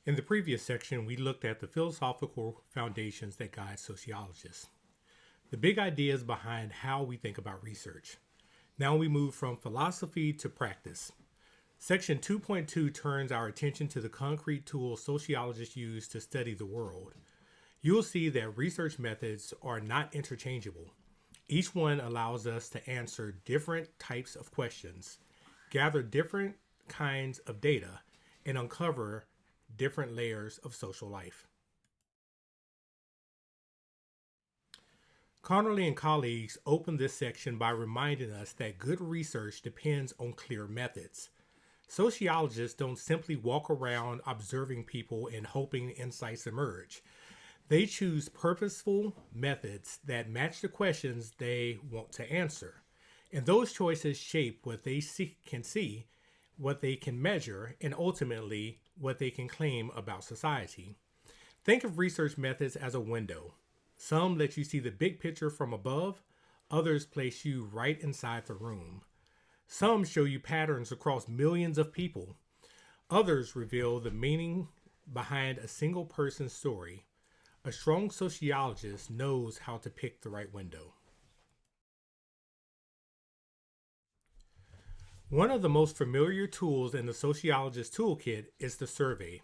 In the previous section, we looked at the philosophical foundations that guide sociologists, the big ideas behind how we think about research. Now we move from philosophy to practice. Section 2.2 turns our attention to the concrete tools sociologists use to study the world. You'll see that research methods are not interchangeable. Each one allows us to answer different types of questions, gather different kinds of data, and uncover different layers of social life. Conerly and colleagues opened this section by reminding us that good research depends on clear methods. Sociologists don't simply walk around observing people and hoping insights emerge. They choose purposeful methods that match the questions they want to answer. And those choices shape what they can see, what they can measure, and ultimately what they can claim about society. Think of research methods as a window. Some let you see the big picture from above, others place you right inside the room. Some show you patterns across millions of people. Others reveal the meaning behind a single person's story. A strong sociologist knows how to pick the right window. One of the most familiar tools in the sociologist toolkit is the survey.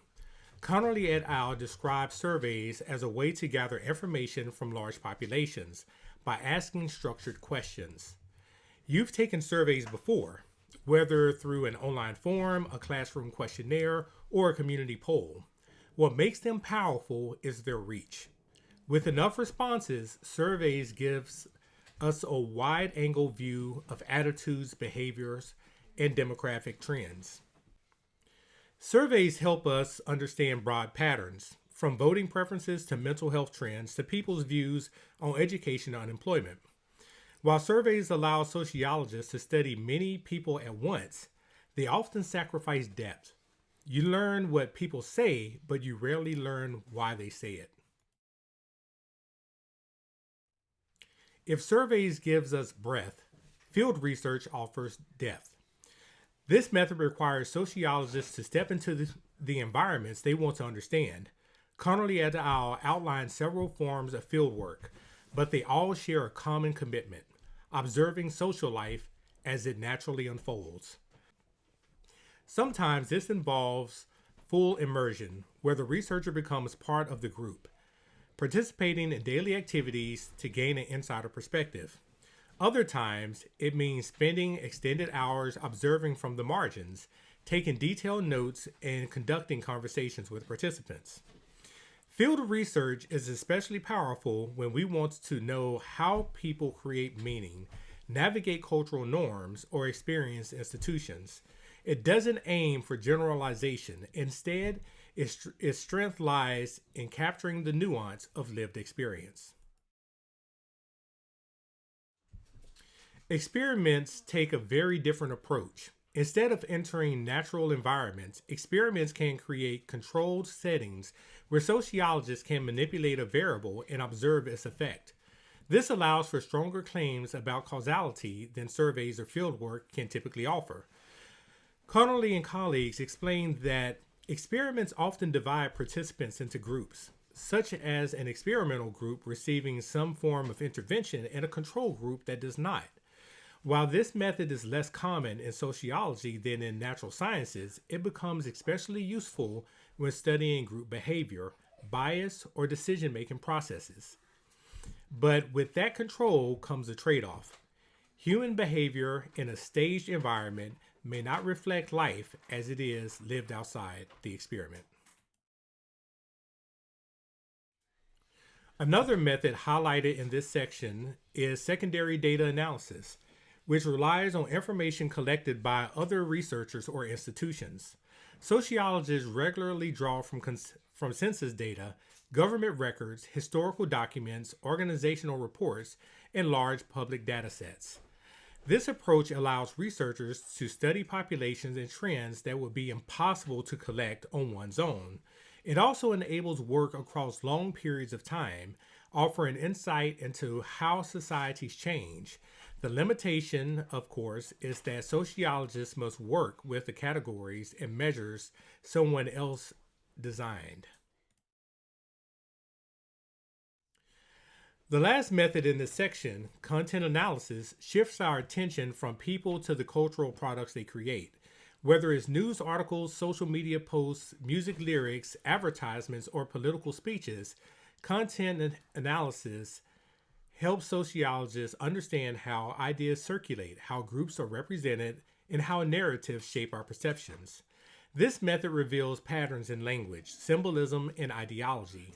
Conerly et al. Describes surveys as a way to gather information from large populations by asking structured questions. You've taken surveys before, whether through an online form, a classroom questionnaire, or a community poll. What makes them powerful is their reach. With enough responses, surveys gives us a wide-angle view of attitudes, behaviors, and demographic trends. Surveys help us understand broad patterns, from voting preferences to mental health trends to people's views on education and unemployment. While surveys allow sociologists to study many people at once, they often sacrifice depth. You learn what people say, but you rarely learn why they say it. If surveys gives us breadth, field research offers depth. This method requires sociologists to step into the environments they want to understand. Conerly et al. Outlines several forms of fieldwork, but they all share a common commitment: observing social life as it naturally unfolds. Sometimes this involves full immersion, where the researcher becomes part of the group, participating in daily activities to gain an insider perspective. Other times, it means spending extended hours observing from the margins, taking detailed notes, and conducting conversations with participants. Field research is especially powerful when we want to know how people create meaning, navigate cultural norms, or experience institutions. It doesn't aim for generalization. Instead, its strength lies in capturing the nuance of lived experience. Experiments take a very different approach. Instead of entering natural environments, experiments can create controlled settings where sociologists can manipulate a variable and observe its effect. This allows for stronger claims about causality than surveys or fieldwork can typically offer. Conerly and colleagues explained that experiments often divide participants into groups, such as an experimental group receiving some form of intervention and a control group that does not. While this method is less common in sociology than in natural sciences, it becomes especially useful when studying group behavior, bias, or decision-making processes. But with that control comes a trade-off. Human behavior in a staged environment may not reflect life as it is lived outside the experiment. Another method highlighted in this section is secondary data analysis, which relies on information collected by other researchers or institutions. Sociologists regularly draw from census data, government records, historical documents, organizational reports, and large public data sets. This approach allows researchers to study populations and trends that would be impossible to collect on one's own. It also enables work across long periods of time, offering insight into how societies change. The limitation, of course, is that sociologists must work with the categories and measures someone else designed. The last method in this section, content analysis, shifts our attention from people to the cultural products they create. Whether it's news articles, social media posts, music lyrics, advertisements, or political speeches, content analysis helps sociologists understand how ideas circulate, how groups are represented, and how narratives shape our perceptions. This method reveals patterns in language, symbolism, and ideology.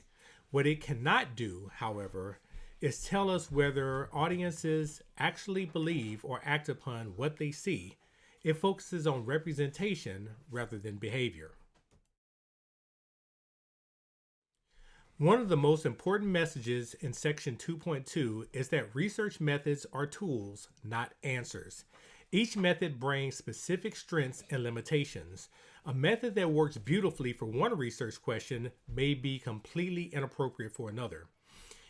What it cannot do, however, is tell us whether audiences actually believe or act upon what they see. It focuses on representation rather than behavior. One of the most important messages in section 2.2 is that research methods are tools, not answers. Each method brings specific strengths and limitations. A method that works beautifully for one research question may be completely inappropriate for another.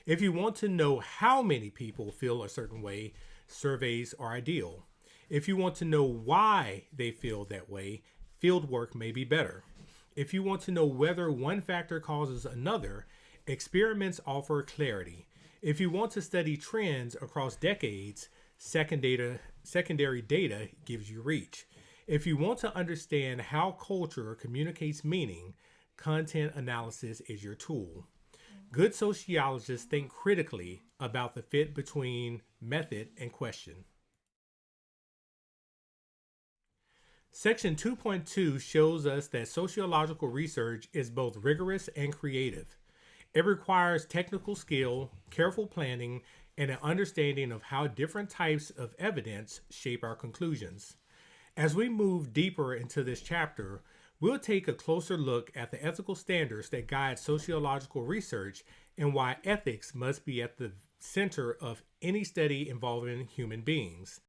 If you want to know how many people feel a certain way, surveys are ideal. If you want to know why they feel that way, fieldwork may be better. If you want to know whether one factor causes another, experiments offer clarity. If you want to study trends across decades, secondary data gives you reach. If you want to understand how culture communicates meaning, content analysis is your tool. Good sociologists think critically about the fit between method and question. Section 2.2 shows us that sociological research is both rigorous and creative. It requires technical skill, careful planning, and an understanding of how different types of evidence shape our conclusions. As we move deeper into this chapter, we'll take a closer look at the ethical standards that guide sociological research and why ethics must be at the center of any study involving human beings.